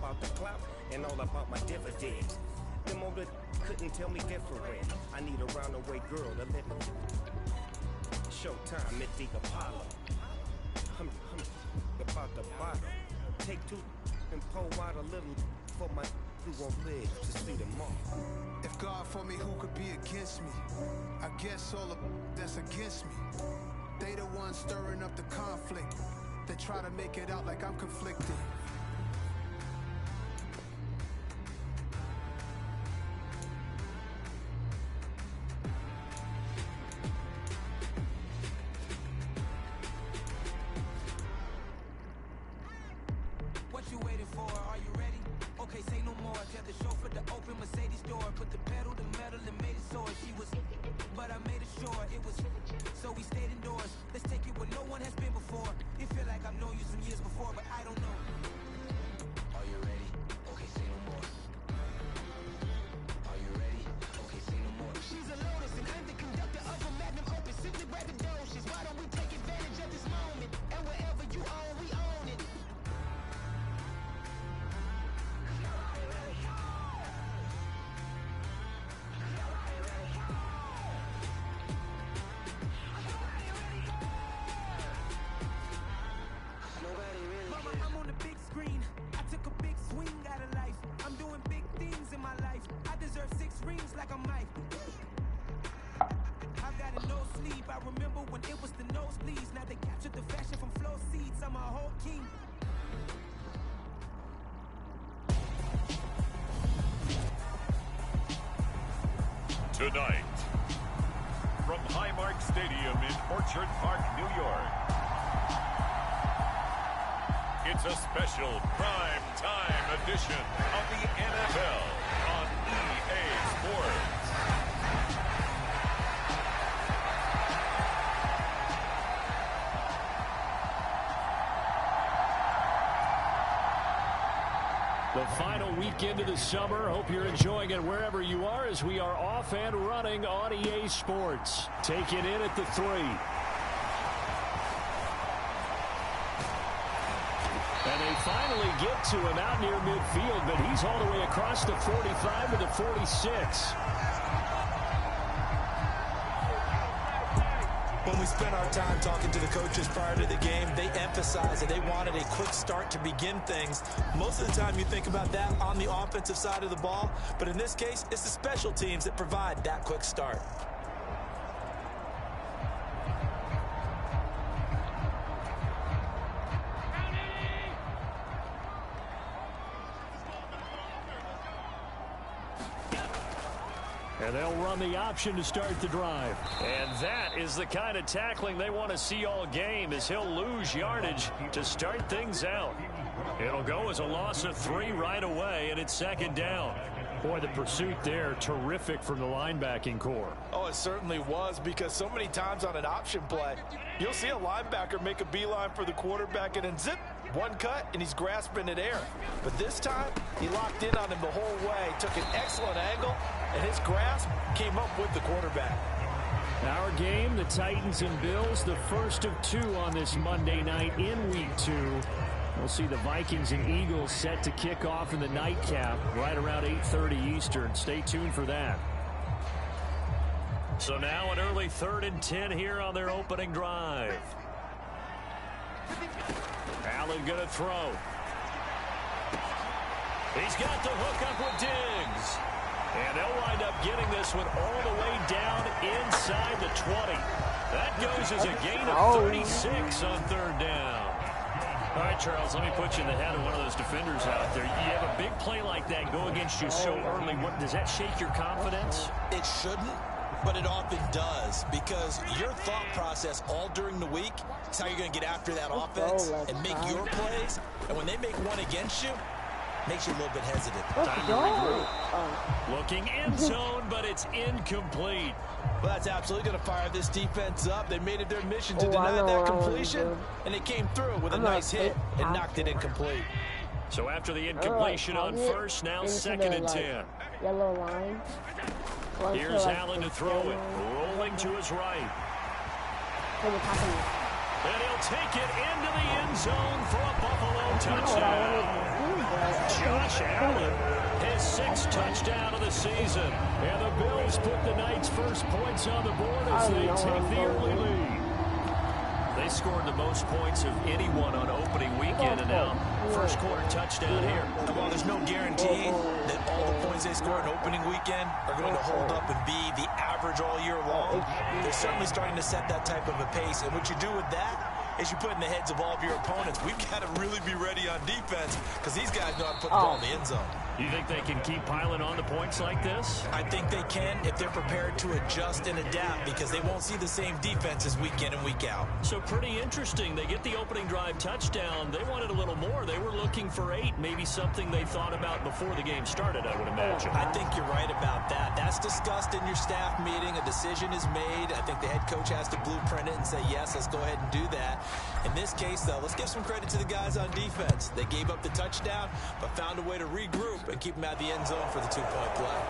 about the clout and all about my dividends. Them older couldn't tell me different. I need a roundaway girl to let me. Showtime at the Apollo. I'm about the bottle. Take two and pour out a little for my who won't live to see them all. If God for me, who could be against me? I guess all of that's against me. They the ones stirring up the conflict. They try to make it out like I'm conflicted. What you waiting for? Are you ready? Okay, say no more. Tell the chauffeur to open Mercedes door. Put the pedal to metal and made it soar. She was, but I made it sure it was. So we stayed indoors. Let's take it where no one has been before. It feel like I've known you some years before, but I don't know. Are you ready? Okay, say no more. Are you ready? Okay, say no more. She's a Lotus and I'm the conductor of a Magnum Opus. Simply braggadocious. Why don't we take advantage of this moment? And wherever you own, we own it. I'm on the big screen. I took a big swing out of life. I'm doing big things in my life. I deserve 6 rings like I'm Mike. I've got a no sleep. I remember when it was the nosebleeds. Now they captured the fashion from flow seats. I'm a whole king. Tonight, from Highmark Stadium in Orchard Park, New York, it's a special prime time edition of the NFL on EA Sports. The final weekend of the summer. Hope you're enjoying it wherever you are as we are off and running on EA Sports. Take it in at the 3. And they finally get to him out near midfield, but he's all the way across the 45 to the 46. When we spent our time talking to the coaches prior to the game, they emphasized that they wanted a quick start to begin things. Most of the time you think about that on the offensive side of the ball, but in this case, it's the special teams that provide that quick start. And they'll run the option to start the drive. And that is the kind of tackling they want to see all game, as he'll lose yardage to start things out. It'll go as a loss of 3 right away, and it's 2nd down. Boy, the pursuit there, terrific from the linebacking core. Oh, it certainly was, because so many times on an option play, you'll see a linebacker make a beeline for the quarterback and then zip, one cut, and he's grasping at air. But this time, he locked in on him the whole way, took an excellent angle, and his grasp came up with the quarterback. Our game, the Titans and Bills, the first of 2 on this Monday night in Week 2. We'll see the Vikings and Eagles set to kick off in the nightcap right around 8:30 Eastern. Stay tuned for that. So now an early 3rd and 10 here on their opening drive. Allen going to throw. He's got the hook up with Diggs. And they'll wind up getting this one all the way down inside the 20. That goes as a gain of 36 on 3rd down. All right, Charles, let me put you in the head of one of those defenders out there. You have a big play like that go against you so early. Does that shake your confidence? It shouldn't, but it often does, because your thought process all during the week is how you're going to get after that offense and make your plays. And when they make one against you, makes you a little bit hesitant. Time to regroup. Looking end zone, but it's incomplete. Well, that's absolutely going to fire this defense up. They made it their mission to deny that completion, and they came through with a nice hit and knocked it incomplete. So after the incompletion on first, now 2nd and 10. Yellow line. Here's Allen to throw it, rolling to his right. And he'll take it into the end zone for a Buffalo touchdown. Josh Allen, his 6th touchdown of the season. And the Bills put the Knights' first points on the board as they take the early lead. They scored the most points of anyone on opening weekend, and now first quarter touchdown here. Well, there's no guarantee that all the points they score in opening weekend are going to hold up and be the average all year long. They're certainly starting to set that type of a pace, and what you do with that is you put in the heads of all of your opponents, we've got to really be ready on defense because these guys know how to put the ball in the end zone. You think they can keep piling on the points like this? I think they can if they're prepared to adjust and adapt because they won't see the same defenses week in and week out. So pretty interesting. They get the opening drive touchdown. They wanted a little more. They were looking for 8, maybe something they thought about before the game started, I would imagine. I think you're right about that. That's discussed in your staff meeting. A decision is made. I think the head coach has to blueprint it and say, yes, let's go ahead and do that. In this case, though, let's give some credit to the guys on defense. They gave up the touchdown, but found a way to regroup and keep them out of the end zone for the 2-point play.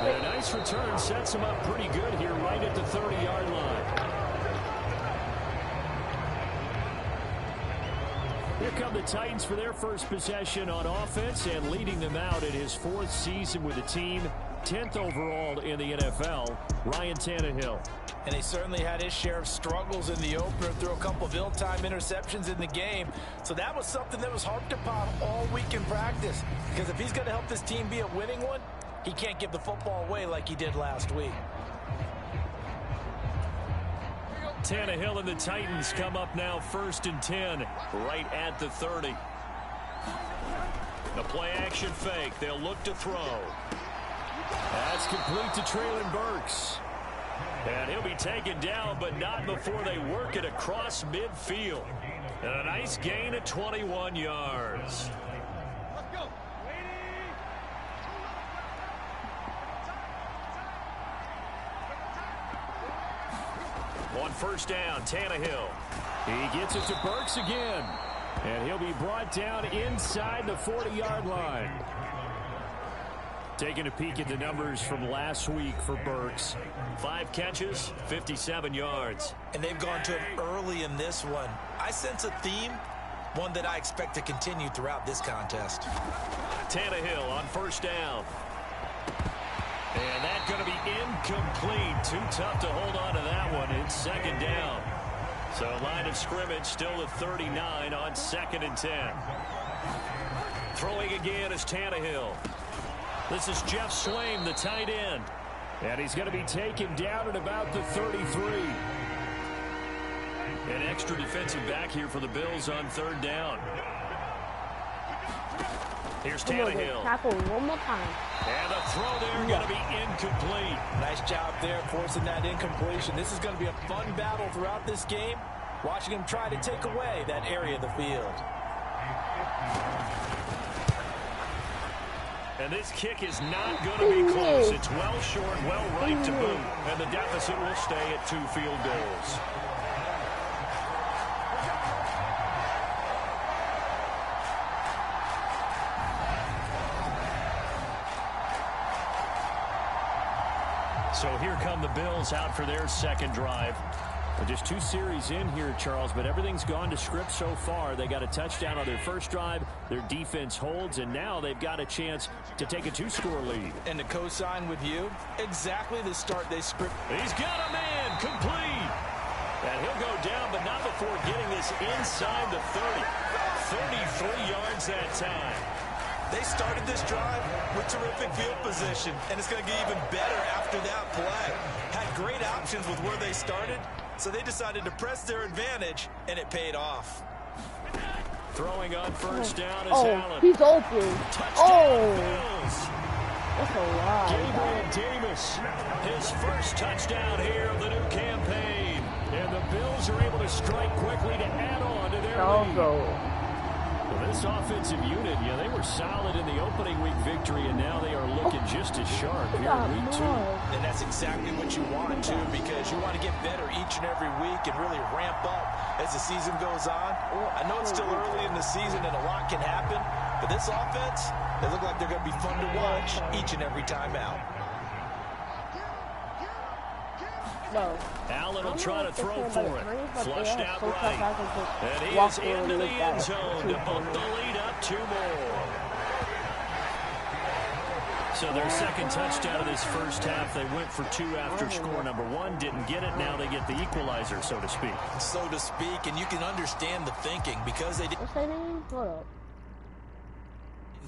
And a nice return sets them up pretty good here right at the 30-yard line. Here come the Titans for their first possession on offense, and leading them out in his 4th season with the team, 10th overall in the NFL, Ryan Tannehill. And he certainly had his share of struggles in the opener, threw a couple of ill-timed interceptions in the game. So that was something that was harped upon all week in practice. Because if he's going to help this team be a winning one, he can't give the football away like he did last week. Tannehill and the Titans come up now 1st and 10, right at the 30. The play-action fake. They'll look to throw. That's complete to Traylon Burks. And he'll be taken down, but not before they work it across midfield. And a nice gain of 21 yards. Let's go. On 1st down, Tannehill. He gets it to Burks again. And he'll be brought down inside the 40-yard line. Taking a peek at the numbers from last week for Burks. 5 catches, 57 yards. And they've gone to him early in this one. I sense a theme, one that I expect to continue throughout this contest. Tannehill on 1st down. And that's going to be incomplete. Too tough to hold on to that one. It's 2nd down. So line of scrimmage still at 39 on 2nd and 10. Throwing again is Tannehill. This is Jeff Swaim, the tight end. And he's going to be taken down at about the 33. An extra defensive back here for the Bills on 3rd down. Here's Tannehill. Tackle one more time. And the throw there going to be incomplete. Nice job there forcing that incompletion. This is going to be a fun battle throughout this game. Watching him try to take away that area of the field. And this kick is not going to be close. It's well short, well right to boot. And the deficit will stay at 2 field goals. So here come the Bills out for their 2nd drive. Well, just 2 series in here, Charles, but everything's gone to script so far. They got a touchdown on their 1st drive. Their defense holds, and now they've got a chance to take a 2-score lead. And to co-sign with you, exactly the start they script. He's got a man, complete. And he'll go down, but not before getting this inside the 30. 33 yards that time. They started this drive with terrific field position, and it's going to get even better after that play. Had great options with where they started, so they decided to press their advantage, and it paid off. Throwing on 1st down is Allen. He's open. Touchdown Bills. That's a lot. Gabriel Davis, his 1st touchdown here of the new campaign. And the Bills are able to strike quickly to add on to their lead. Well, this offensive unit, yeah, they were solid in the opening week victory, and now they are looking just as sharp here in week 2. And that's exactly what you want, too, because you want to get better each and every week and really ramp up as the season goes on. I know it's still early in the season and a lot can happen, but this offense, they look like they're going to be fun to watch each and every time out. Bro. Allen will try to throw for it. Flushed out so right. And he is into the end zone to bump the lead up 2 more. So their second touchdown of this first half, they went for 2 after score number 1. Didn't get it. Now they get the equalizer, so to speak. So to speak, and you can understand the thinking because they didn't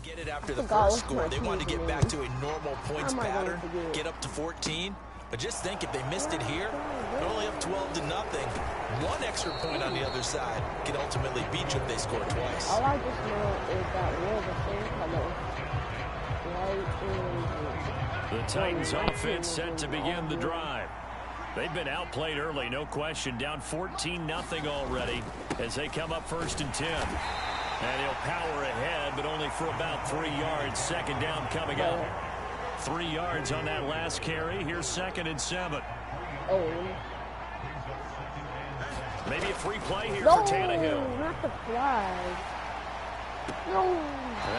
get it after the first score. They wanted to get back to a normal points pattern, get up to 14. But just think, if they missed it here, they're only up 12-0. 1 extra point on the other side could ultimately beat you if they score twice. All I just know is that we're the same color. The Titans offense set to begin the drive. They've been outplayed early, no question. Down 14-0 already as they come up 1st and 10. And he'll power ahead, but only for about 3 yards. Second down coming up. 3 yards on that last carry. Here's 2nd and 7. Maybe a free play here for Tannehill. Not the flag. No.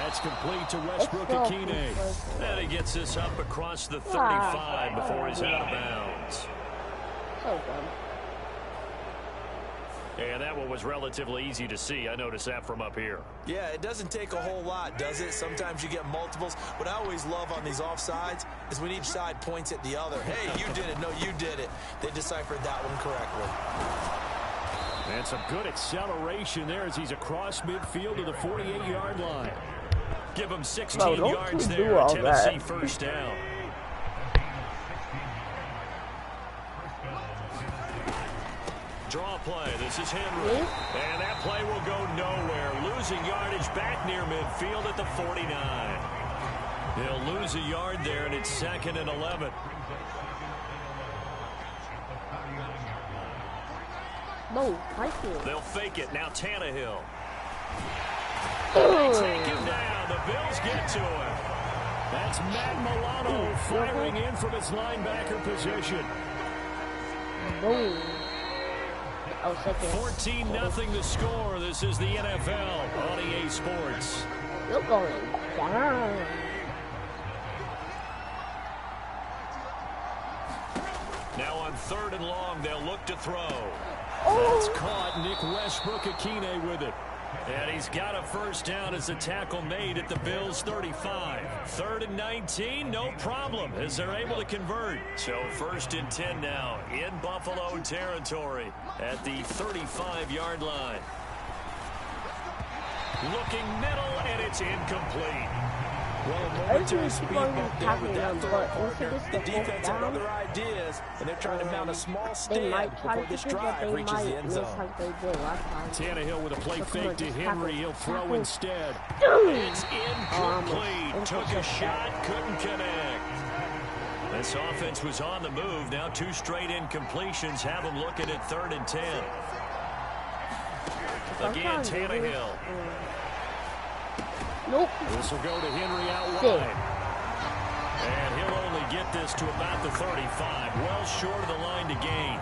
That's complete to Westbrook Akine. And he gets this up across the 35 before he's out of bounds. So dumb. And that one was relatively easy to see. I noticed that from up here. Yeah, it doesn't take a whole lot, does it? Sometimes you get multiples. What I always love on these offsides is when each side points at the other. Hey, you did it. No, you did it. They deciphered that one correctly. And some good acceleration there as he's across midfield to the 48-yard line. Give him 16 yards there. Tennessee first down. Draw play. This is Henry. And that play will go nowhere. Losing yardage back near midfield at the 49. He'll lose a yard there, and it's 2nd and 11. No, I feel. They'll fake it. Now Tannehill. They take him down. The Bills get to him. That's Matt Milano firing in from his linebacker position. Boom. 14-0 the score. This is the NFL on EA Sports. You're going down. Now on 3rd and long, they'll look to throw. That's caught. Nick Westbrook Akine with it. And he's got a first down as the tackle made at the Bills' 35. 3rd and 19, no problem, as they're able to convert. So 1st and 10 now in Buffalo territory at the 35-yard line. Looking middle, and it's incomplete. Well, momentary speed bump there with that throw partner. The defense had other ideas, and they're trying to mount a small stand before this drive reaches the end zone. Tannehill with a play fake to Henry. He'll throw instead. It's incomplete. Took a shot, couldn't connect. This offense was on the move. Now 2 straight incompletions have them looking at 3rd and 10. Again, Tannehill. Nope. This will go to Henry out wide. And he'll only get this to about the 35. Well short of the line to gain.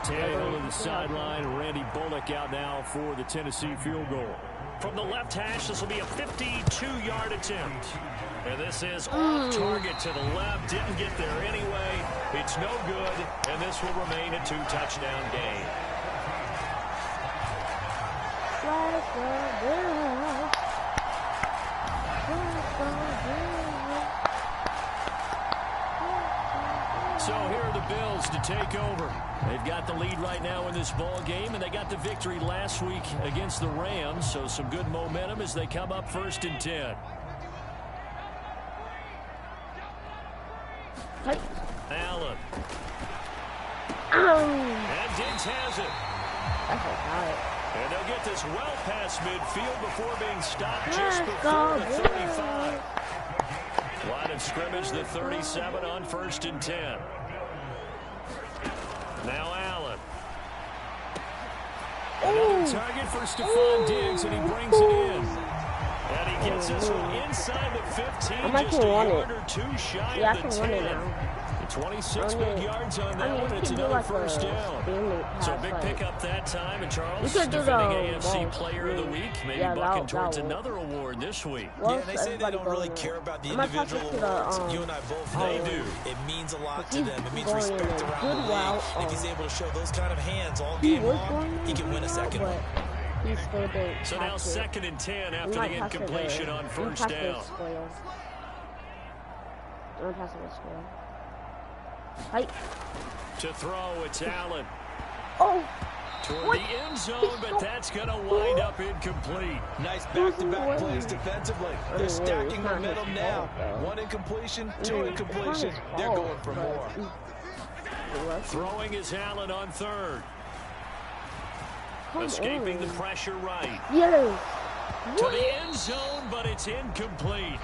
Tannehill to the sideline. Randy Bullock out now for the Tennessee field goal. From the left hash, this will be a 52-yard attempt. And this is off target to the left. Didn't get there anyway. It's no good. And this will remain a 2-touchdown game. So here are the Bills to take over. They've got the lead right now in this ball game, and they got the victory last week against the Rams, so some good momentum as they come up 1st and 10. Allen. And Diggs has it. And they'll get this well past midfield before being stopped just before the 35. Line of scrimmage, the 37 on 1st and 10. Now Allen. Another target for Stephon Diggs, and he brings it in. And he gets this one inside the 15, just a yard or 2 shy of the 10. 26 big yards on that one. It's another first down. So a big pickup that time. And Charles, defending AFC Player of the Week, maybe bucking towards another award this week. Yeah, and they say they don't really care about the individual awards. You and I both know it means a lot to them. It means respect around the league. And if he's able to show those kind of hands all game long, he can win a second one. So now 2nd and 10 after the incompletion on first down. To throw, it's Allen. Toward the end zone, but that's going to wind up incomplete. Nice back-to-back plays defensively. They're stacking momentum now. 1 incompletion, 2 incompletion. They're going for more. Throwing is Allen on 3rd. Escaping the pressure right. To the end zone, but it's incomplete.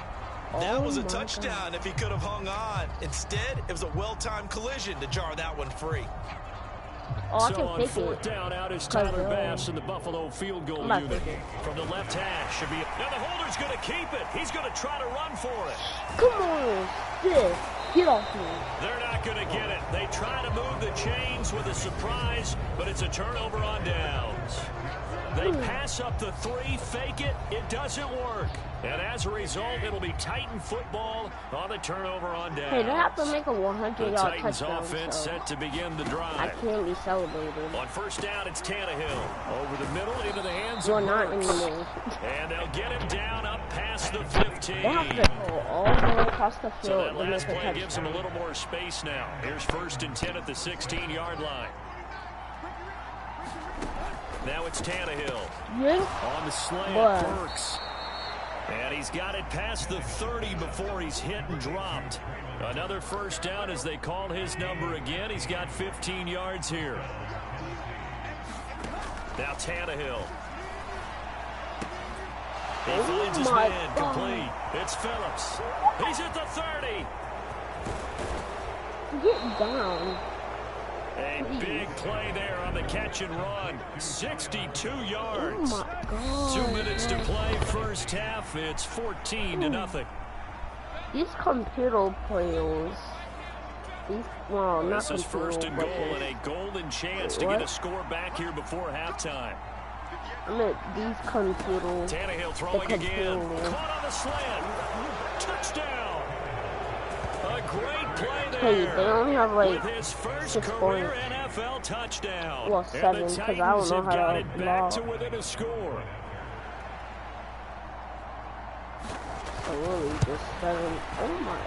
That was a touchdown if he could have hung on. Instead, it was a well-timed collision to jar that one free. So on 4th down, out is Tyler Bass in the Buffalo field goal unit. From the left hash, should be. Now the holder's going to keep it. He's going to try to run for it. Come on, get off me. They're not going to get it. They try to move the chains with a surprise, but it's a turnover on downs. They pass up the 3, fake it. It doesn't work. And as a result, it'll be Titan football on the turnover on downs. Hey, they have to make a 100-yard touchdown. Titans offense set to begin the drive. I can't be celebrated. On first down, it's Tannehill. Over the middle, into the hands You're of not Burks. anymore. And they'll get him down up past the 15. They have to go all the way across the field. So that to last make a play gives him touchdown. a little more space now. Here's 1st and 10 at the 16-yard line. Now it's Tannehill. On the slant, Burks. And he's got it past the 30 before he's hit and dropped. Another first down as they call his number again. He's got 15 yards here. Now Tannehill. He finds his man complete. It's Phillips. He's at the 30. Get down. A big play there on the catch and run. 62 yards. Oh my God. 2 minutes to play first half. It's 14-0. These computer players. This is 1st and goal and a golden chance to get a score back here before halftime. I mean, these computer. Tannehill throwing again. Caught on the slant. Touchdown. A great play there. Hey, they only have like with his first 6 career points. NFL touchdown. Well, 7, because I don't know how to back to within a score. Oh, really, just 7. Oh my.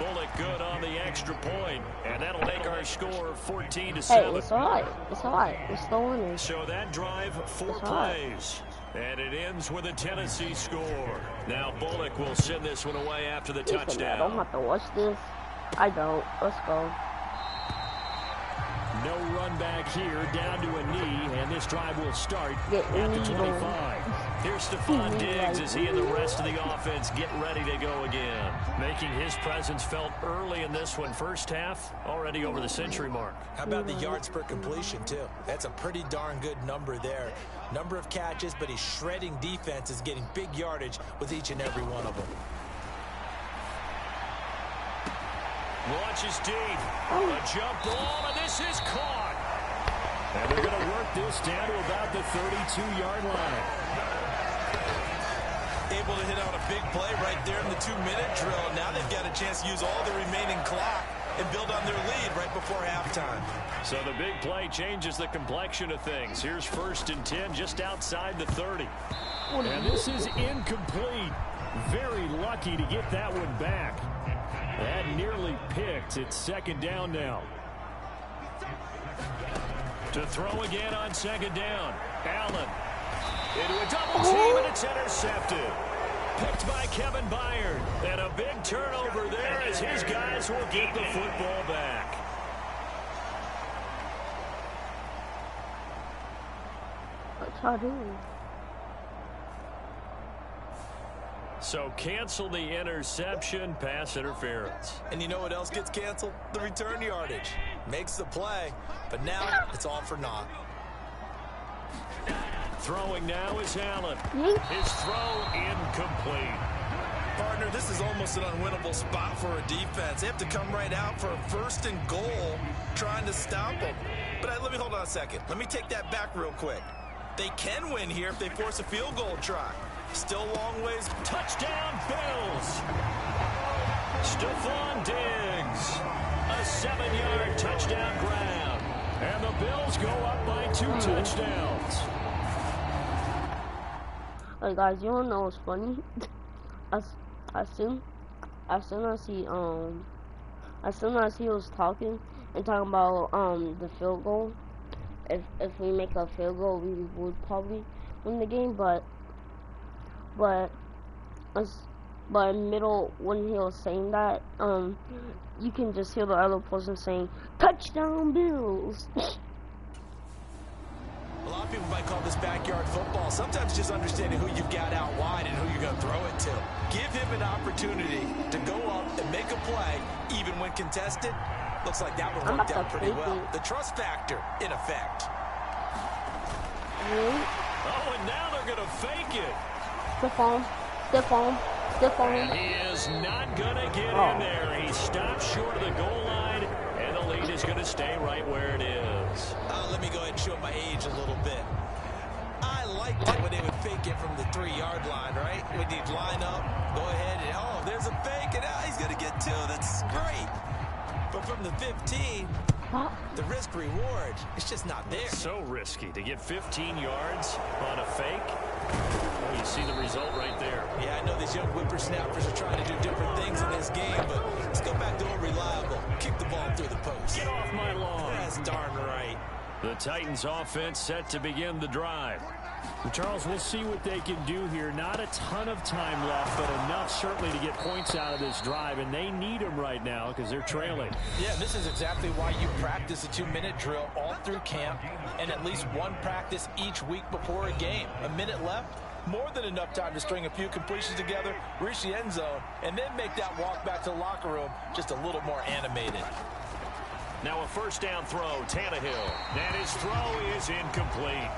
Bullock good on the extra point, and that'll make our score 14-7. Hey, it's alright. It's alright. We're still winning. So that drive, 4 plays. And it ends with a Tennessee score. Now Bullock will send this one away after the touchdown. I don't have to watch this. I don't. Let's go. No run back here, down to a knee, and this drive will start at the 25. Here's Stephon Diggs as he and the rest of the offense get ready to go again. Making his presence felt early in this one. First half, already over the century mark. How about the yards per completion, too? That's a pretty darn good number there. Number of catches, but he's shredding defenses, getting big yardage with each and every one of them. Launches deep. A jump ball, and this is caught. And they're going to work this down to about the 32-yard line. Able to hit out a big play right there in the 2-minute drill. Now they've got a chance to use all the remaining clock and build on their lead right before halftime. So the big play changes the complexion of things. Here's 1st and 10 just outside the 30. And this is incomplete. Very lucky to get that one back. That nearly picked. It's 2nd down now. To throw again on 2nd down. Allen into a double team, and it's intercepted. Picked by Kevin Byard. And a big turnover there as his guys will get the football back. What's I doing? So cancel the interception, pass interference. And you know what else gets canceled? The return yardage. Makes the play, but now it's all for naught. Throwing now is Allen. His throw incomplete. Partner, this is almost an unwinnable spot for a defense. They have to come right out for a 1st and goal trying to stop them. But let me hold on a second. Let me take that back real quick. They can win here if they force a field goal try. Still a long ways. Touchdown, Bills. Stephon Diggs. A 7-yard touchdown grab. And the Bills go up by 2 touchdowns. Hey guys, you wanna know what's funny? As soon as he was talking about the field goal, if we make a field goal, we would probably win the game. But in middle when he was saying that, you can just hear the other person saying touchdown Bills. A lot of people might call this backyard football. Sometimes just understanding who you've got out wide and who you're going to throw it to. Give him an opportunity to go up and make a play, even when contested. Looks like that one worked out pretty well. The trust factor in effect. Oh, and now they're going to fake it. Stiff arm. And he is not going to get in there. He stops short of the goal line, and the lead is going to stay right where it is. Let me go ahead and show my age a little bit. I liked it when they would fake it from the 3-yard line, right? When you'd line up, go ahead, and there's a fake, and he's going to get 2. That's great. But from the 15, the risk reward, it's just not there. So risky to get 15 yards on a fake. Well, you see the result right there. Yeah, I know these young whippersnappers are trying to do different things in this game, but let's go back to a reliable. Kick the ball through the post. Get off my lawn. That's darn right. The Titans offense set to begin the drive. Well, Charles, we'll see what they can do here. Not a ton of time left, but enough certainly to get points out of this drive, and they need them right now because they're trailing. Yeah, this is exactly why you practice a 2-minute drill all through camp and at least one practice each week before a game. A minute left, more than enough time to string a few completions together, reach the end zone, and then make that walk back to the locker room just a little more animated. Now a 1st down throw, Tannehill. And his throw is incomplete.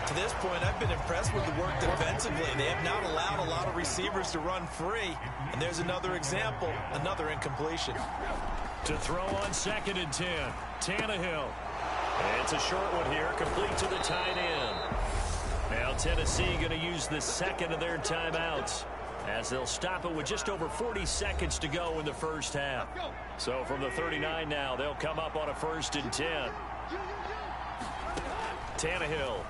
To this point, I've been impressed with the work defensively. They have not allowed a lot of receivers to run free. And there's another example, another incompletion. To throw on 2nd and 10, Tannehill. And it's a short one here, complete to the tight end. Now Tennessee going to use the 2nd of their timeouts, as they'll stop it with just over 40 seconds to go in the first half. So from the 39 now, they'll come up on a 1st and 10. Tannehill.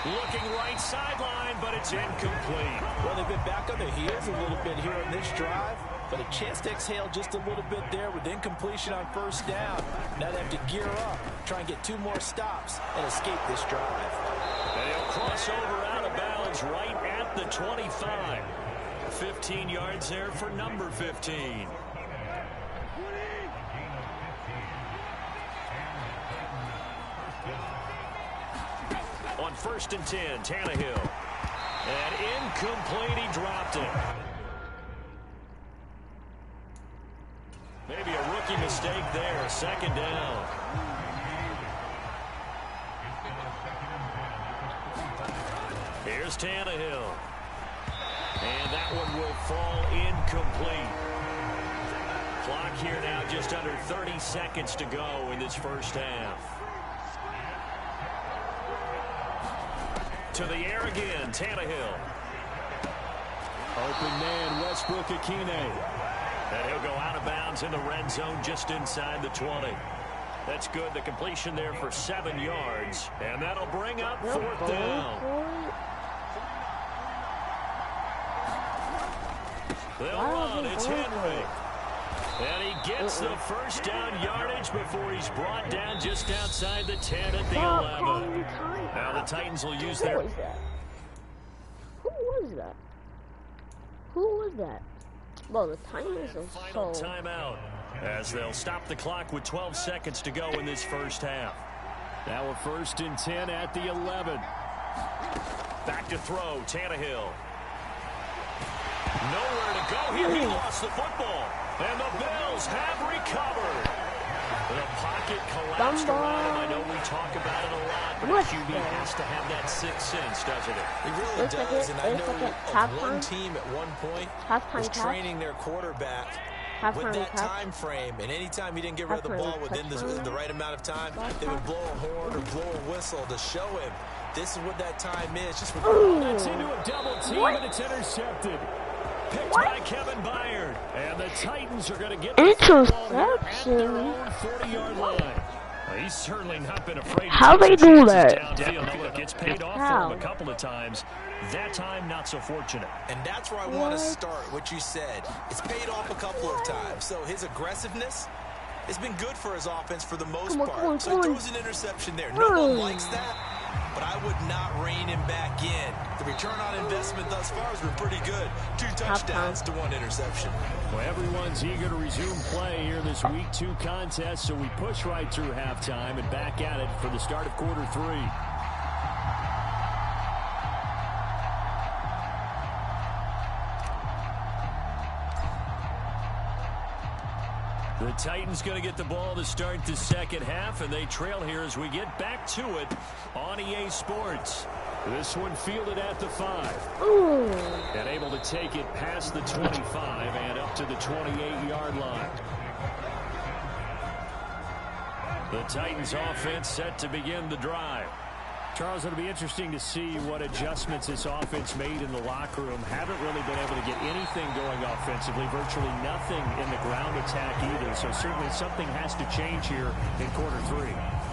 Looking right sideline, but it's incomplete. Well, they've been back on their heels a little bit here on this drive, but a chance to exhale just a little bit there with incompletion on 1st down. Now they have to gear up, try and get 2 more stops, and escape this drive. And he'll cross over out of bounds right at the 25. 15 yards there for number 15. On 1st and 10, Tannehill. And incomplete, he dropped it. Maybe a rookie mistake there, 2nd down. Here's Tannehill. And that one will fall incomplete. Clock here now just under 30 seconds to go in this first half. To the air again, Tannehill. Open man, Westbrook-Ikhine. And he'll go out of bounds in the red zone just inside the 20. That's good. The completion there for 7 yards. And that'll bring up 4th down. They'll run. It's Henry. And he gets the 1st down yardage before he's brought down just outside the 10 at the 11. Now the Titans will use their... Who was that? Who was that? Well, the Titans are final so... timeout as they'll stop the clock with 12 seconds to go in this first half. Now a 1st and 10 at the 11. Back to throw, Tannehill. Nowhere to go here. He lost the football. And the Bills have recovered. The pocket collapsed around him. I know we talk about it a lot, but a QB has to have that sixth sense, doesn't it? He really does, and I know of one team at one point was training their quarterback with that time frame, and anytime he didn't get rid of the ball within the right amount of time, they would blow a horn or blow a whistle to show him this is what that time is. Just that's into a double team, and it's intercepted. Picked by Kevin Byard. And the Titans are going to get the ball at their own 40-yard line. Well, he's certainly not been afraid. How they do that? Look, it's paid off for him a couple of times. That time, not so fortunate. And that's where I want to start, what you said. It's paid off a couple of times. So his aggressiveness has been good for his offense for the most part. So he throws an interception there. No one likes that, but I would not rein him back in. The return on investment thus far has been pretty good. 2 touchdowns to 1 interception. Well, everyone's eager to resume play here this Week 2 contest, so we push right through halftime and back at it for the start of quarter 3. The Titans going to get the ball to start the second half, and they trail here as we get back to it on EA Sports. This one fielded at the 5. And able to take it past the 25 and up to the 28-yard line. The Titans offense set to begin the drive. Charles, it'll be interesting to see what adjustments this offense made in the locker room. Haven't really been able to get anything going offensively, virtually nothing in the ground attack either. So certainly something has to change here in quarter 3.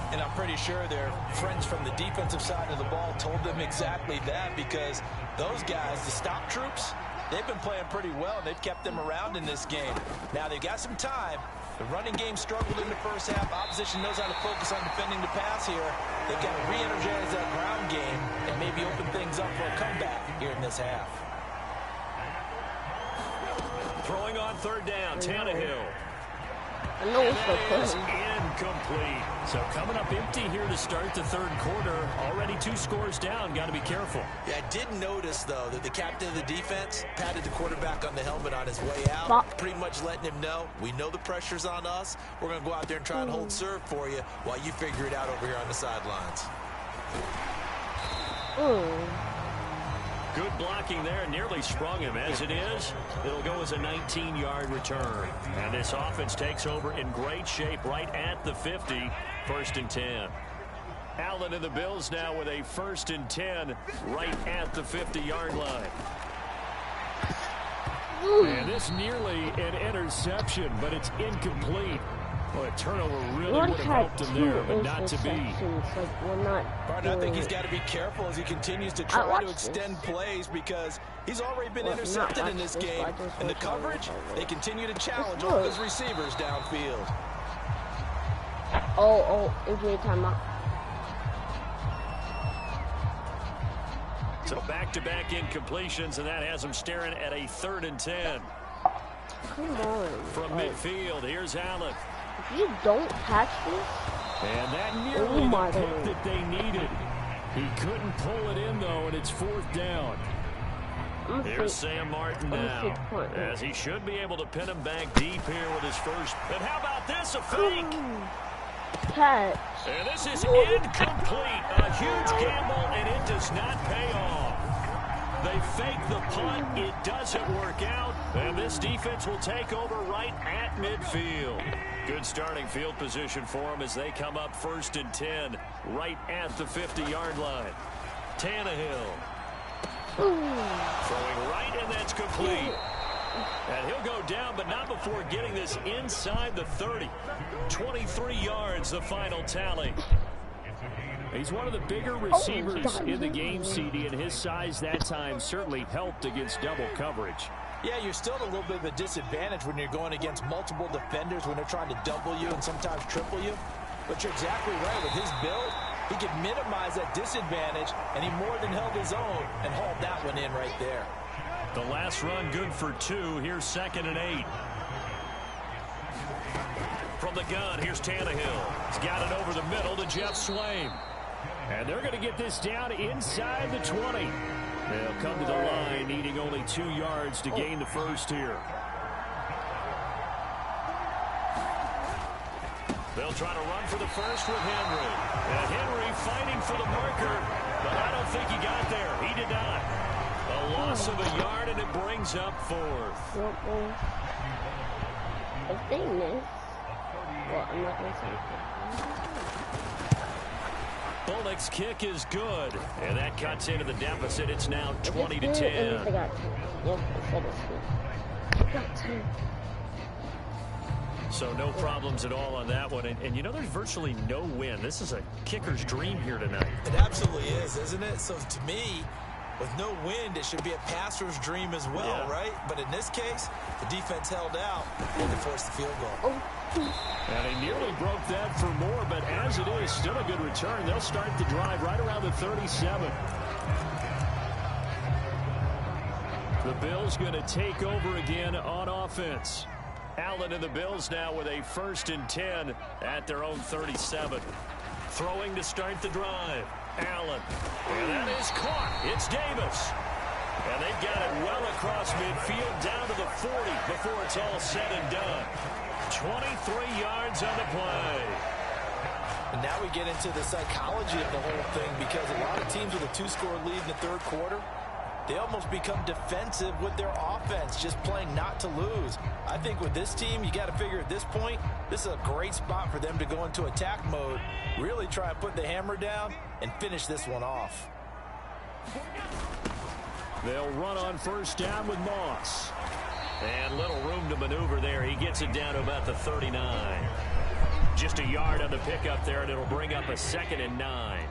And I'm pretty sure their friends from the defensive side of the ball told them exactly that, because those guys, the stop troops, they've been playing pretty well, and they've kept them around in this game. Now they've got some time. The running game struggled in the first half. Opposition knows how to focus on defending the pass here. They've got to re-energize that ground game and maybe open things up for a comeback here in this half. Throwing on third down, Tannehill. I know it's that is incomplete. So coming up empty here to start the third quarter. Already 2 scores down. Got to be careful. Yeah, I did notice, though, that the captain of the defense patted the quarterback on the helmet on his way out, pretty much letting him know, we know the pressure's on us. We're going to go out there and try and hold serve for you while you figure it out over here on the sidelines. Good blocking there, nearly sprung him. As it is, it'll go as a 19-yard return. And this offense takes over in great shape right at the 50, 1st and 10. Allen and the Bills now with a 1st and 10 right at the 50-yard line. And this nearly an interception, but it's incomplete. Well, a turnover really would have helped him there, but not to be. Barton, I think he's got to be careful as he continues to try to extend plays, because he's already been intercepted in this game. And the coverage, they continue to challenge all of his receivers downfield. injury timeout. So back-to-back incompletions, and that has him staring at a 3rd and 10. Come on. From midfield, here's Allen. If you don't catch this, and that nearly the pick that they needed. He couldn't pull it in, though, and it's 4th down. Here's Sam Martin now, as he should be able to pin him back deep here with his first. And how about this, a fake? Catch. And this is incomplete. A huge gamble, and it does not pay off. They fake the punt. It doesn't work out. And this defense will take over right at midfield. Good starting field position for them as they come up 1st and 10 right at the 50-yard line. Tannehill. Throwing right, and that's complete. And he'll go down, but not before getting this inside the 30. 23 yards, the final tally. He's one of the bigger receivers in the game, CD, and his size that time certainly helped against double coverage. Yeah, you're still at a little bit of a disadvantage when you're going against multiple defenders when they're trying to double you and sometimes triple you. But you're exactly right. With his build, he can minimize that disadvantage, and he more than held his own and hauled that one in right there. The last run good for 2. Here's 2nd and 8. From the gun, here's Tannehill. He's got it over the middle to Jeff Swaim. And they're going to get this down inside the 20. They'll come to the line, needing only 2 yards to gain the first here. They'll try to run for the first with Henry. And Henry fighting for the marker, but I don't think he got there. He did not. A loss of a yard, and it brings up 4th. If they miss, well, I'm not going to say Bullock's kick is good, and that cuts into the deficit. It's now 20 to 10. They got 10. Yep, I said it's good. They got 10. So no problems at all on that one. And you know, there's virtually no win. This is a kicker's dream here tonight. It absolutely is, isn't it? So to me, with no wind, it should be a passer's dream as well, right? But in this case, the defense held out and they forced the field goal. And he nearly broke that for more, but as it is, still a good return. They'll start the drive right around the 37. The Bills going to take over again on offense. Allen and the Bills now with a 1st and 10 at their own 37. Throwing to start the drive. Allen. And that is caught. It's Davis. And they've got it well across midfield down to the 40 before it's all said and done. 23 yards on the play. And now we get into the psychology of the whole thing, because a lot of teams with a 2-score lead in the 3rd quarter, they almost become defensive with their offense, just playing not to lose. I think with this team, you got to figure at this point, this is a great spot for them to go into attack mode, really try and put the hammer down and finish this one off. They'll run on 1st down with Moss. And little room to maneuver there. He gets it down to about the 39. Just a yard on the pickup there, and it'll bring up a 2nd and 9.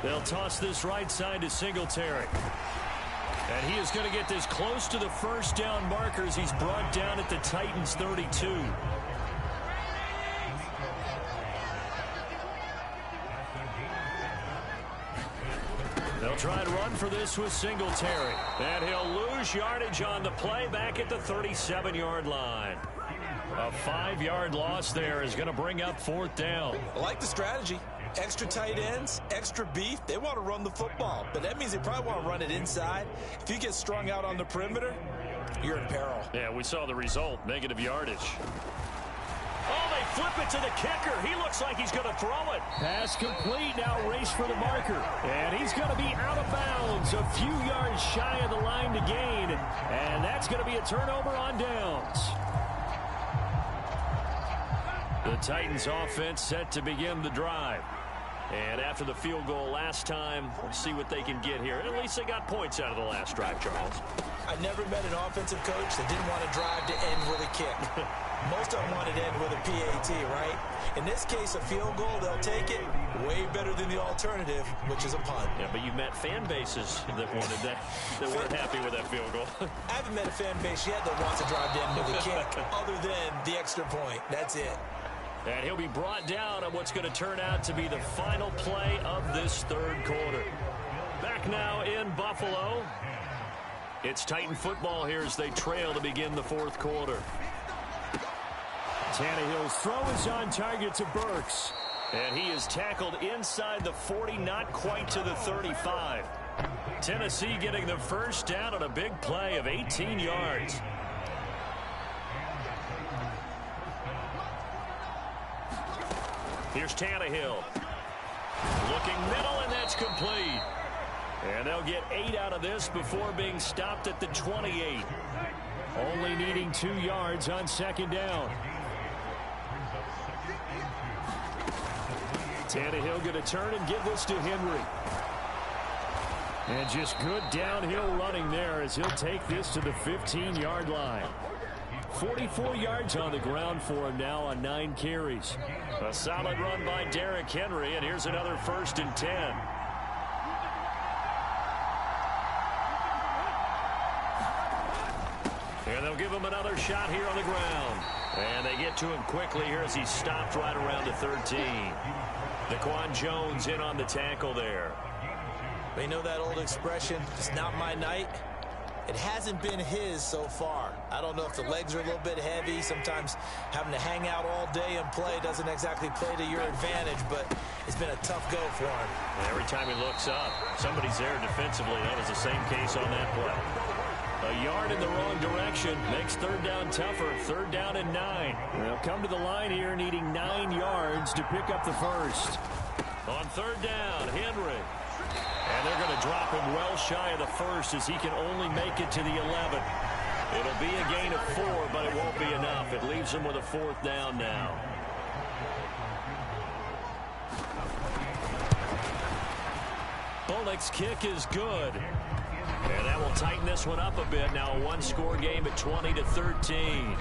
They'll toss this right side to Singletary. And he is going to get this close to the 1st down markers. He's brought down at the Titans' 32. They'll try and run for this with Singletary. And he'll lose yardage on the play back at the 37-yard line. A 5-yard loss there is going to bring up 4th down. I like the strategy. Extra tight ends, extra beef. They want to run the football, but that means they probably want to run it inside. If you get strung out on the perimeter, you're in peril. Yeah, we saw the result, negative yardage. Oh, they flip it to the kicker. He looks like he's going to throw it. Pass complete. Now race for the marker. And he's going to be out of bounds. A few yards shy of the line to gain. And that's going to be a turnover on downs. The Titans offense set to begin the drive. And after the field goal last time, we'll see what they can get here. At least they got points out of the last drive, Charles. I never met an offensive coach that didn't want to drive to end with a kick. Most of them wanted to end with a PAT, right? In this case, a field goal, they'll take it. Way better than the alternative, which is a punt. Yeah, but you met fan bases that wanted that weren't happy with that field goal. I haven't met a fan base yet that wants to drive to end with a kick, other than the extra point. That's it. And he'll be brought down on what's going to turn out to be the final play of this 3rd quarter. Back now in Buffalo. It's Titan football here as they trail to begin the 4th quarter. Tannehill's throw is on target to Burks. And he is tackled inside the 40, not quite to the 35. Tennessee getting the 1st down on a big play of 18 yards. Here's Tannehill. Looking middle, and that's complete. And they'll get 8 out of this before being stopped at the 28. Only needing 2 yards on 2nd down. Tannehill going to turn and give this to Henry. And just good downhill running there as he'll take this to the 15-yard line. 44 yards on the ground for him now on 9 carries. A solid run by Derrick Henry, and here's another 1st and 10. And they'll give him another shot here on the ground. And they get to him quickly here as he's stopped right around the 13. Daquan Jones in on the tackle there. They know that old expression, it's not my night. It hasn't been his so far. I don't know if the legs are a little bit heavy. Sometimes having to hang out all day and play doesn't exactly play to your advantage, but it's been a tough go for him. And every time he looks up, somebody's there defensively. That was the same case on that play. A yard in the wrong direction makes third down tougher. Third down and 9. They'll come to the line here needing 9 yards to pick up the first. On third down, Henry. And they're going to drop him well shy of the first as he can only make it to the 11. It'll be a gain of 4, but it won't be enough. It leaves him with a fourth down now. Bullock's kick is good. And that will tighten this one up a bit. Now a one-score game at 20-13.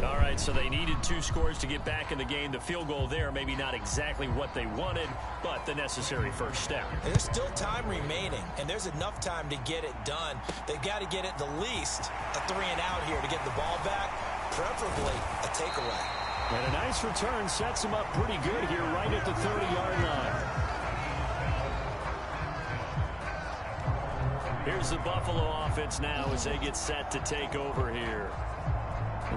All right, so they needed 2 scores to get back in the game. The field goal there, maybe not exactly what they wanted, but the necessary first step. There's still time remaining, and there's enough time to get it done. They've got to get at the least a 3-and-out here to get the ball back, preferably a takeaway. And a nice return sets him up pretty good here right at the 30-yard line. Here's the Buffalo offense now as they get set to take over here.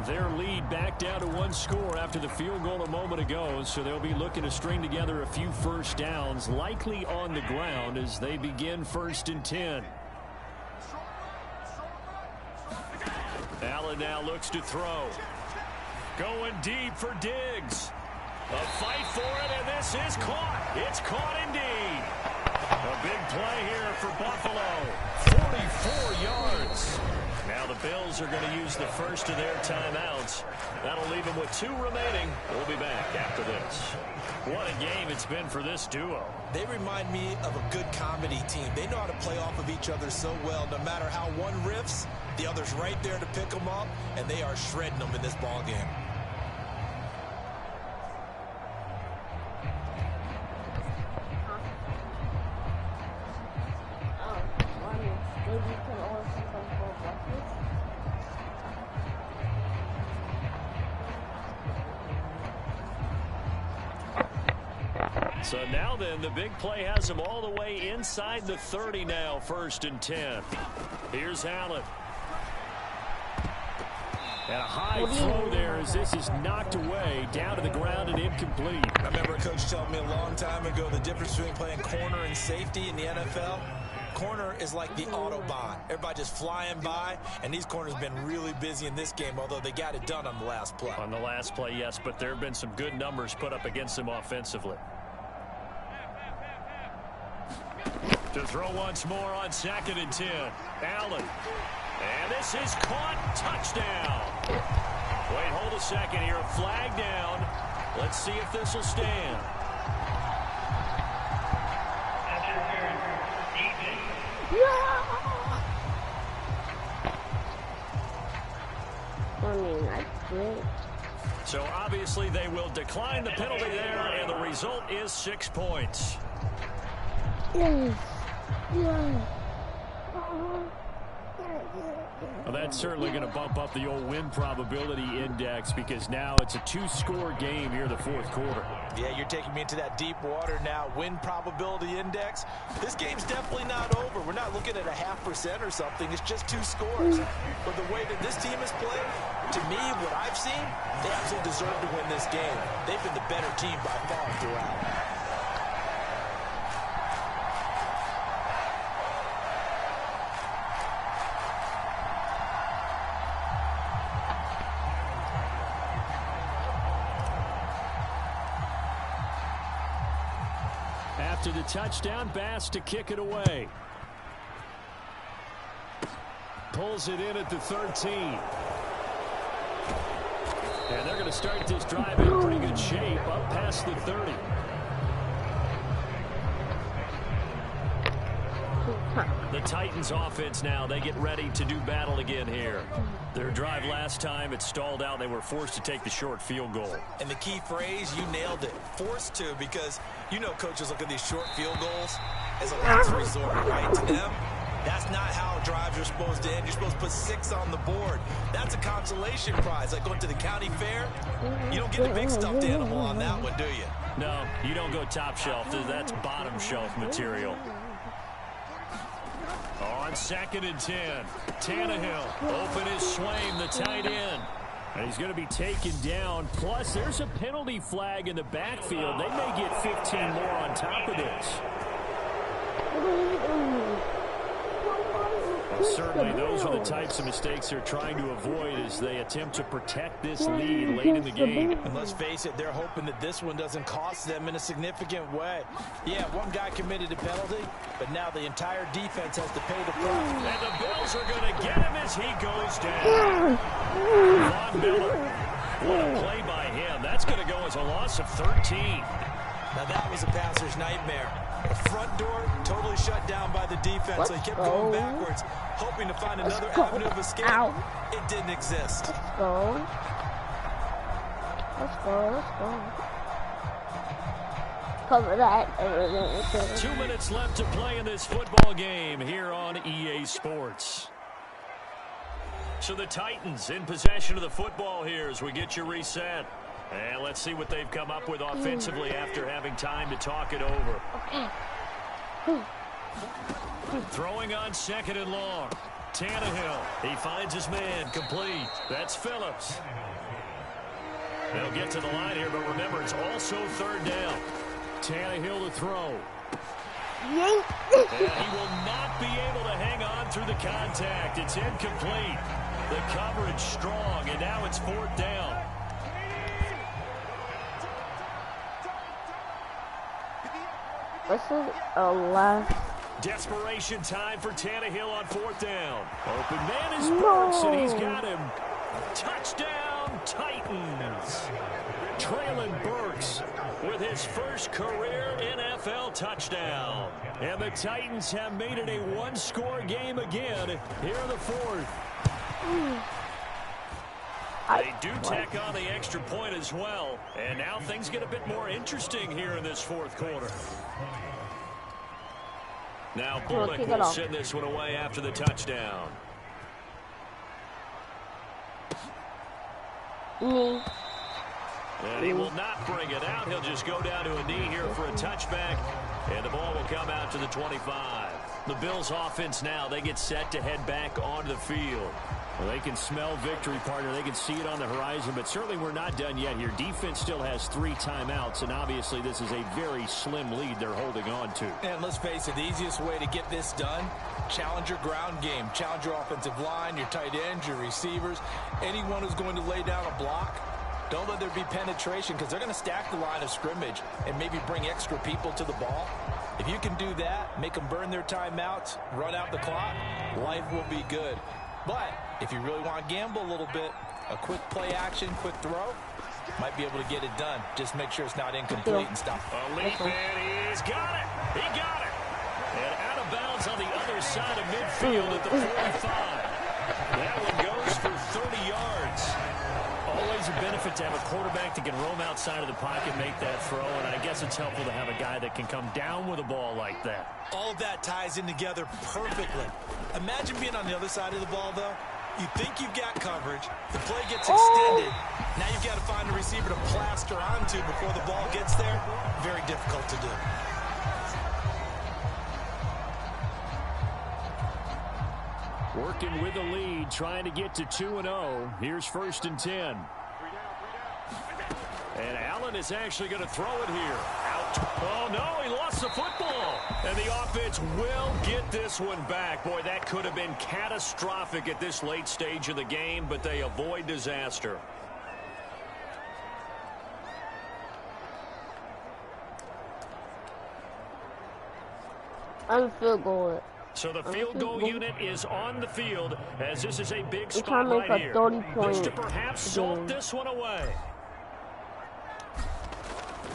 Their lead back down to 1 score after the field goal a moment ago, so they'll be looking to string together a few first downs, likely on the ground as they begin 1st and 10. Allen now looks to throw. Going deep for Diggs. A fight for it, and this is caught. It's caught indeed. A big play here for Buffalo. 44 yards. Now the Bills are going to use the first of their timeouts. That'll leave them with 2 remaining. We'll be back after this. What a game it's been for this duo. They remind me of a good comedy team. They know how to play off of each other so well. No matter how one riffs, the other's right there to pick them up, and they are shredding them in this ball game. So now then, the big play has him all the way inside the 30 now, 1st and 10. Here's Allen. And a high throw there as this is knocked away, down to the ground and incomplete. I remember a coach telling me a long time ago the difference between playing corner and safety in the NFL. Corner is like the Autobahn. Everybody just flying by, and these corners have been really busy in this game, although they got it done on the last play. On the last play, yes, but there have been some good numbers put up against them offensively. To throw once more on 2nd and 10. Allen. And this is caught. Touchdown. Wait, hold a second here. A flag down. Let's see if this will stand. So obviously they will decline the penalty there, and the result is 6 points. Well, that's certainly going to bump up the old win probability index because now it's a 2-score game here in the 4th quarter. Yeah, you're taking me into that deep water now. Win probability index. This game's definitely not over. We're not looking at a 0.5% or something. It's just 2 scores. But the way that this team has played, to me, what I've seen, they absolutely deserve to win this game. They've been the better team by far throughout. After the touchdown, Bass to kick it away. Pulls it in at the 13. And they're going to start this drive in pretty good shape up past the 30. The Titans offense now, they get ready to do battle again here. Their drive last time, it stalled out. They were forced to take the short field goal. And the key phrase, you nailed it. Forced to, because you know coaches look at these short field goals as a last resort, right? To them, that's not how drives are supposed to end. You're supposed to put 6 on the board. That's a consolation prize. Like going to the county fair, you don't get a big stuffed animal on that one, do you? No, you don't go top shelf. That's bottom shelf material. On 2nd and 10, Tannehill, open is Swain, the tight end. And he's going to be taken down. Plus, there's a penalty flag in the backfield. They may get 15 more on top of this. Certainly, those are the types of mistakes they're trying to avoid as they attempt to protect this lead late in the game. And let's face it, they're hoping that this one doesn't cost them in a significant way. Yeah, one guy committed a penalty, but now the entire defense has to pay the price. And the Bills are going to get him as he goes down. Von Miller. What a play by him. That's going to go as a loss of 13. Now that was a passer's nightmare. The front door totally shut down by the defense. So he kept going backwards, hoping to find another avenue of escape. Ow. It didn't exist. Let's go. Let's go. Let's go. Cover that. 2 minutes left to play in this football game here on EA Sports. So the Titans in possession of the football here as we get you reset. And let's see what they've come up with offensively after having time to talk it over. Throwing on 2nd and long. Tannehill. He finds his man complete. That's Phillips. They'll get to the line here, but remember, it's also 3rd down. Tannehill to throw. And he will not be able to hang on through the contact. It's incomplete. The coverage strong, and now it's 4th down. This is a last. Desperation time for Tannehill on 4th down. Open man is Burks, and he's got him. Touchdown, Titans. Traylon Burks with his first career NFL touchdown. And the Titans have made it a one-score game again here in the 4th. They do tack on the extra point as well. And now things get a bit more interesting here in this 4th quarter. Now Bullock will send this one away after the touchdown. And he will not bring it out. He'll just go down to a knee here for a touchback. And the ball will come out to the 25. The Bills offense now, they get set to head back onto the field. Well, they can smell victory, partner. They can see it on the horizon, but certainly we're not done yet here. Defense still has 3 timeouts, and obviously this is a very slim lead they're holding on to. And let's face it, the easiest way to get this done, challenge your ground game. Challenge your offensive line, your tight ends, your receivers, anyone who's going to lay down a block. Don't let there be penetration because they're going to stack the line of scrimmage and maybe bring extra people to the ball. If you can do that, make them burn their timeouts, run out the clock, life will be good. But if you really want to gamble a little bit, a quick play action, quick throw, might be able to get it done. Just make sure it's not incomplete and stuff. A leap, and he's got it. He got it. And out of bounds on the other side of midfield at the 45. That one goes for 30 yards. Always a benefit to have a quarterback that can roam outside of the pocket, make that throw, and I guess it's helpful to have a guy that can come down with a ball like that. All of that ties in together perfectly. Imagine being on the other side of the ball, though. You think you've got coverage. The play gets extended. Now you've got to find a receiver to plaster onto before the ball gets there. Very difficult to do. Working with the lead, trying to get to 2-0. Here's 1st and 10. And Allen is actually going to throw it here. Out. Oh, no, he lost the football. And the offense will get this one back. Boy, that could have been catastrophic at this late stage of the game, but they avoid disaster. I'm field goal. So the field goal unit is on the field as this is a big spot right here. Looks to perhaps salt this one away.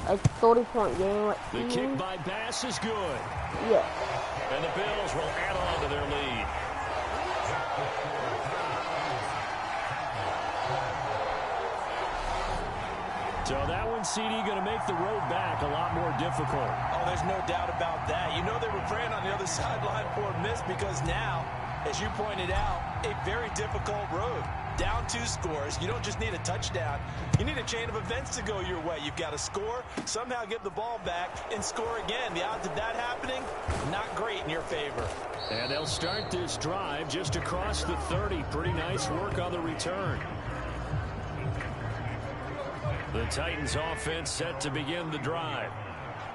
A 30-point game. Like the kick by Bass is good. Yes. And the Bills will add on to their lead. So that one, CD, going to make the road back a lot more difficult. Oh, there's no doubt about that. You know they were praying on the other sideline for a miss because now, as you pointed out, a very difficult road. Down 2 scores. You don't just need a touchdown. You need a chain of events to go your way. You've got to score, somehow get the ball back, and score again. The odds of that happening, not great in your favor. And they'll start this drive just across the 30. Pretty nice work on the return. The Titans offense set to begin the drive.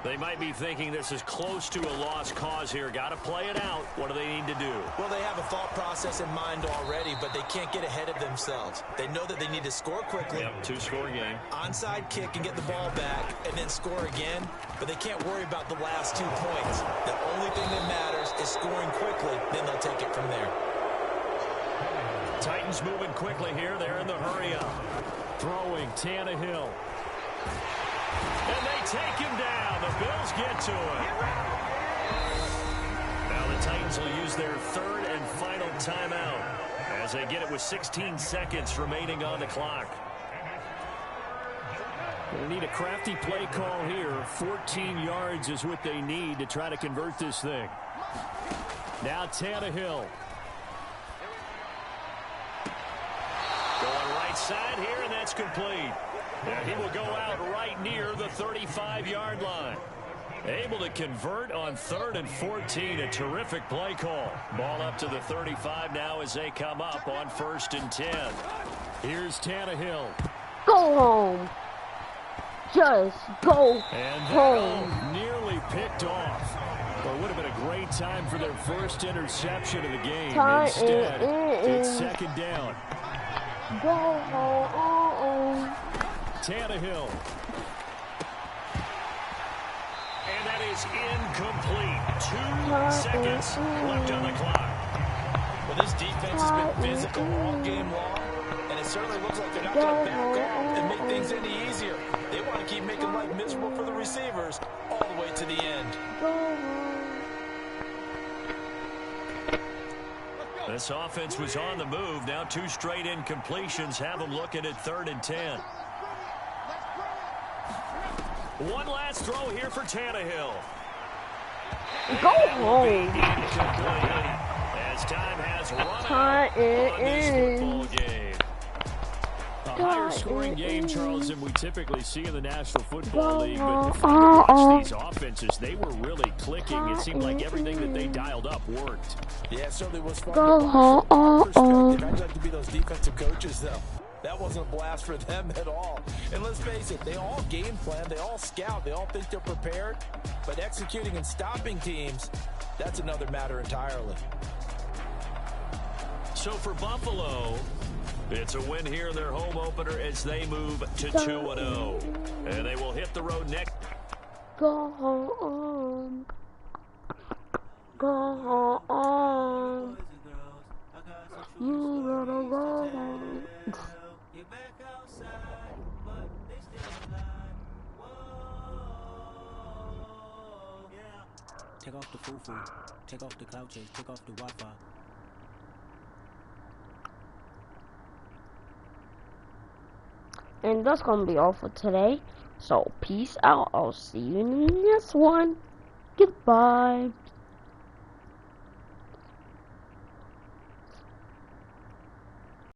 They might be thinking this is close to a lost cause here. Got to play it out. What do they need to do? Well, they have a thought process in mind already, but they can't get ahead of themselves. They know that they need to score quickly. Yep, two-score game. Onside kick and get the ball back and then score again, but they can't worry about the last 2 points. The only thing that matters is scoring quickly, then they'll take it from there. Titans moving quickly here. They're in the hurry-up. Throwing, Tannehill. And they take him down. The Bills get to it. Now the Titans will use their third and final timeout as they get it with 16 seconds remaining on the clock. They need a crafty play call here. 14 yards is what they need to try to convert this thing. Now Tannehill. Going right side here, and that's complete. Now he will go out right near the 35-yard line. Able to convert on 3rd and 14. A terrific play call. Ball up to the 35 now as they come up on 1st and 10. Here's Tannehill. Go home. Just go and home. Nearly picked off. Well, it would have been a great time for their first interception of the game. Instead, it's 2nd down. Go home. Tannehill. And that is incomplete. 2 seconds left on the clock. Well, this defense has been physical all game long, and it certainly looks like they're not going to back off and make things any easier. They want to keep making life miserable for the receivers all the way to the end. This offense was on the move. Now 2 straight incompletions have them looking at 3rd and 10. One last throw here for Tannehill. Go home. As time has run out on this football game. A higher scoring game, Charles, than we typically see in the National Football League. But if you watch these offenses, they were really clicking. It seemed like everything that they dialed up worked. Yeah, it certainly was fun. Go home. I'd like to be those defensive coaches, though. That wasn't a blast for them at all. And let's face it, they all game plan, they all scout, they all think they're prepared. But executing and stopping teams, that's another matter entirely. So for Buffalo, it's a win here in their home opener as they move to 2-0. And they will hit the road next. Go home. Go home. You gotta go home. Take off the foo-foo, take off the cloud chase, take off the Wi-Fi. And that's gonna be all for today. So peace out. I'll see you in the next one. Goodbye.